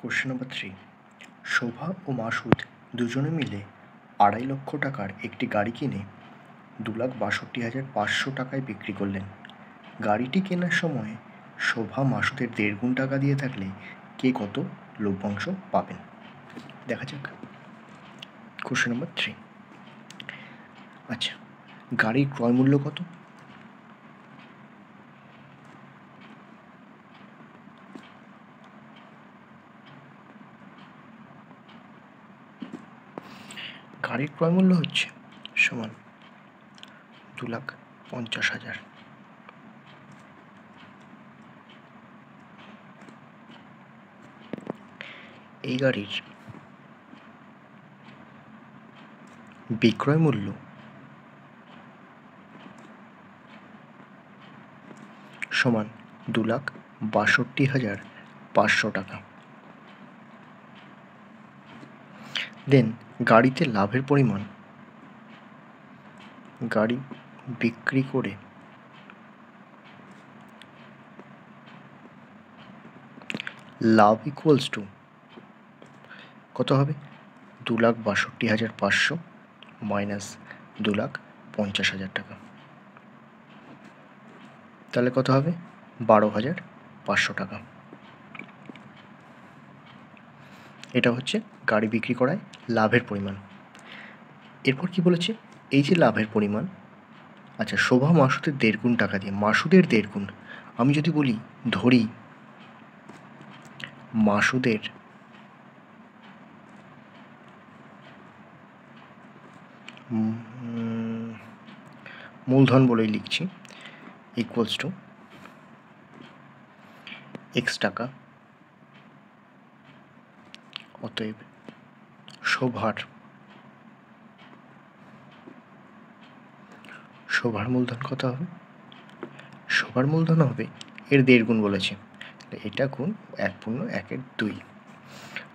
Question number 3। শোভা ও মাসুদ দুজনে মিলে 2.5 লক্ষ টাকার একটি গাড়ি কিনে 2,62,500 টাকায় বিক্রি করলেন। গাড়িটি কেনার সময় শোভা মাসুদের 1.5 গুণ টাকা দিয়ে থাকলে কে কত লভ্যাংশ পাবেন? দেখা যাক। Question number 3। আচ্ছা, গাড়ির ক্রয় মূল্য কত? গাড়ির ক্রয় মূল্য হচ্ছে সমান 2,50,000। এই গাড়ির বিক্রয় মূল্য সমান 2,62,500 টাকা। দেন গাড়িতে লাভের পরিমাণ, গাড়ি বিক্রি করে লাভ ইকুয়ালস টু কত হবে? 2,62,500 মাইনাস 2,50,000 টাকা। তাহলে কত হবে? 12,500 টাকা। এটা হচ্ছে গাড়ি বিক্রি করায় লাভের পরিমাণ। এরপর কি বলেছে? এই যে লাভের পরিমাণ, আচ্ছা, শোভা মাসুদের 1.5 গুণ টাকা দিয়ে, মাসুদের 1.5 গুণ, আমি যদি বলি ধরি মাসুদের মূলধন বলেই লিখছি, ইকুয়ালস টু এক্স টাকা, অতএব শোভার মূলধন কত হবে? শোভার মূলধন হবে এর 1.5 গুণ বলেছে, এটা গুণ 1/1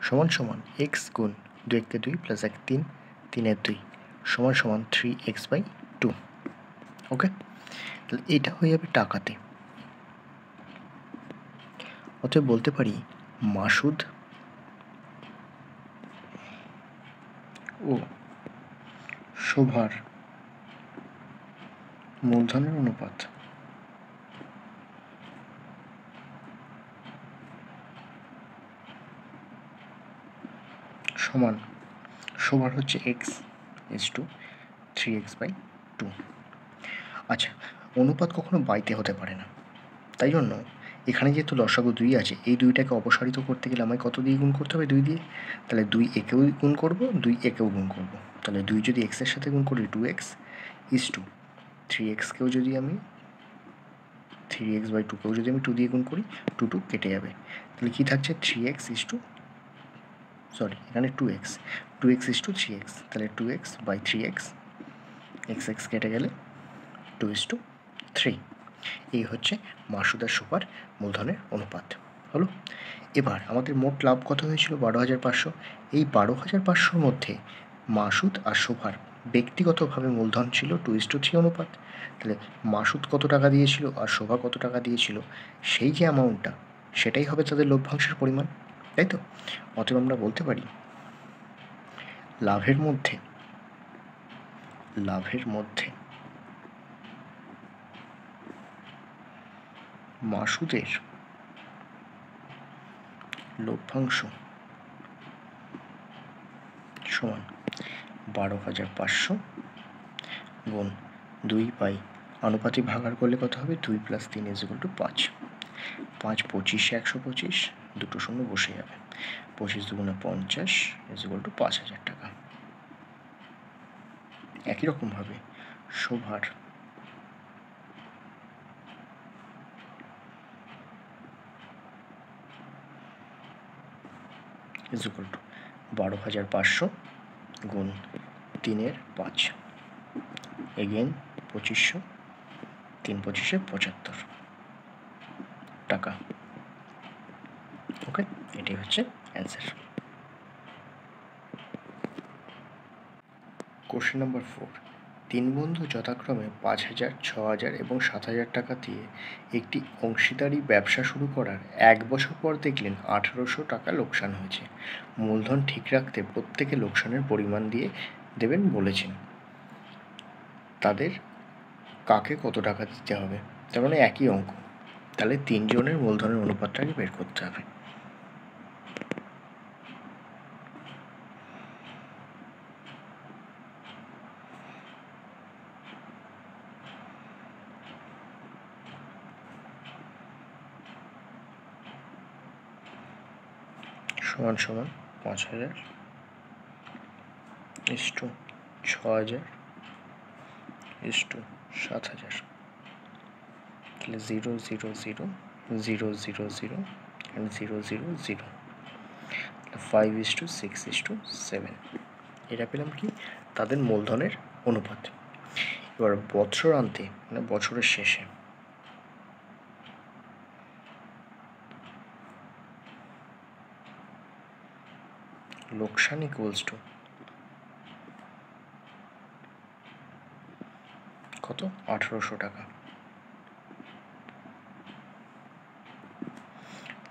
সমান সমান এক্স গুণ 2 প্লাস 1 3, 3/2 সমান সমান 3x/2। ওকে, তাহলে এটা হয়ে যাবে টাকাতে। অতএব বলতে পারি মাসুদ ও শোভার মূলধনের অনুপাত সমান, শোভার হচ্ছে x/3x/2। আচ্ছা, অনুপাত কখনো বাইতে হতে পারে না, তাই জন্য এখানে যেহেতু লসাগু 2 আছে, এই 2টাকে অপসারিত করতে গেলে আমায় কত দিয়ে গুণ করতে হবে? 2 দিয়ে। তাহলে 2 একেও গুণ করব, 2 একেও গুণ করব। তাহলে 2 যদি x এর সাথে গুণ করি 2x ইজ টু 3xকেও যদি আমি 3x/2কেও যদি আমি 2 দিয়ে গুণ করি, 2 কেটে যাবে। তাহলে কি থাকছে? 3x ইজ টু, সরি, এখানে 2x ইজ টু 3x, তাহলে 2x/3x, x কেটে গেলে 2:3। এই হচ্ছে মাসুদ আর শোভার মূলধনের অনুপাত হলো। এবার আমাদের মোট লাভ কত হয়েছিল? 12,500। এই 12,500-র মধ্যে মাসুদ আর শোভার ব্যক্তিগতভাবে মূলধন ছিল 2:3 অনুপাত। তাহলে মাসুদ কত টাকা দিয়েছিল আর শোভা কত টাকা দিয়েছিল, সেই যে অ্যামাউন্টটা, সেটাই হবে তাদের লভ্যাংশের পরিমাণ, তাই তো? অতএব আমরা বলতে পারি লাভের মধ্যে মাসুদের লভ্যাংশ সমান 12,500 গুণ 2 আনুপাতিক ভাগার করলে কত হবে? 2 + 3 = 5। 5 25 125, দুটো শূন্য বসে যাবে। 25 2 50 = 5,000 টাকা। একই রকমভাবে শোভার = 12,500 গুণ 3/5, এগেন 2500, 3 25 75 টাকা। ওকে, এটাই হচ্ছে অ্যান্সার। Question number 4। তিন বন্ধু যথাক্রমে 5,000, 6,000 এবং 7,000 টাকা দিয়ে একটি অংশীদারি ব্যবসা শুরু করার 1 বছর পর দেখলেন 1,800 টাকা লোকসান হয়েছে। মূলধন ঠিক রাখতে প্রত্যেকে লোকসানের পরিমাণ দিয়ে দেবেন বলেছেন। তাদের কাকে কত টাকা দিতে হবে? তার মানে একই অঙ্ক, তাহলে তিনজনের মূলধনের অনুপাতটাকে বের করতে হবে। সমান সমান 5,000 ইস্টু 6,000 ইস্টু 7,000, তাহলে 0 0 0 0 0 0 and 0 0 0, 5:6:7। এটা পেলাম কি? তাদের মূলধনের অনুপাত। এবার বৎসরান্তে মানে বছরের শেষে লোকসান ইকুয়ালস টু কত? 1,800 টাকা।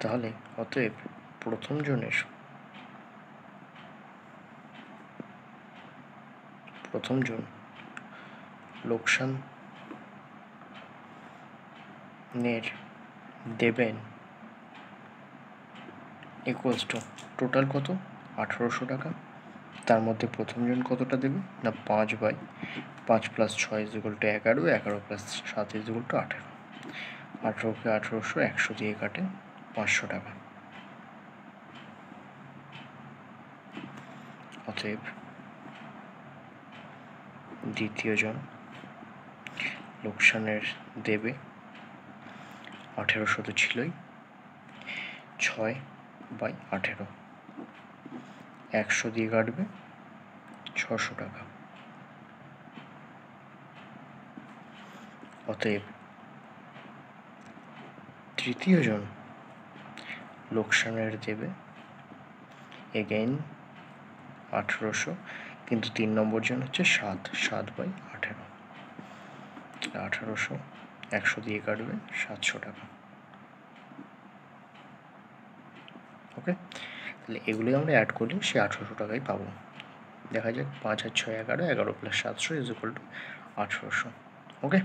তাহলে অতএব প্রথম জনের লোকসানের দেবেন ইকুয়ালস টু টোটাল কত? 1,800 টাকা। তার মধ্যে প্রথমজন কতটা দেবে না 5/5 + 6 = 11, 11 + 7 = 18। 18কে 1,800 100 দিয়ে কাটে 500 টাকা। অতএব দ্বিতীয়জন লোকসানের দেবে 1,800 তো ছিলই, 6/18, 100 দিয়ে কাটবে 600 টাকা। অতএব তৃতীয়জন লোকসানের দেবে এগেইন 1,800, কিন্তু 3 নম্বর জন হচ্ছে 7/18, 1,800 100 দিয়ে কাটবে 700 টাকা। ওকে, তাহলে এগুলোই আমরা অ্যাড করলে সে 1,800 টাকাই পাবো। দেখা যাক 5 আর 6 11, 11 + 700 = 1,800। ওকে।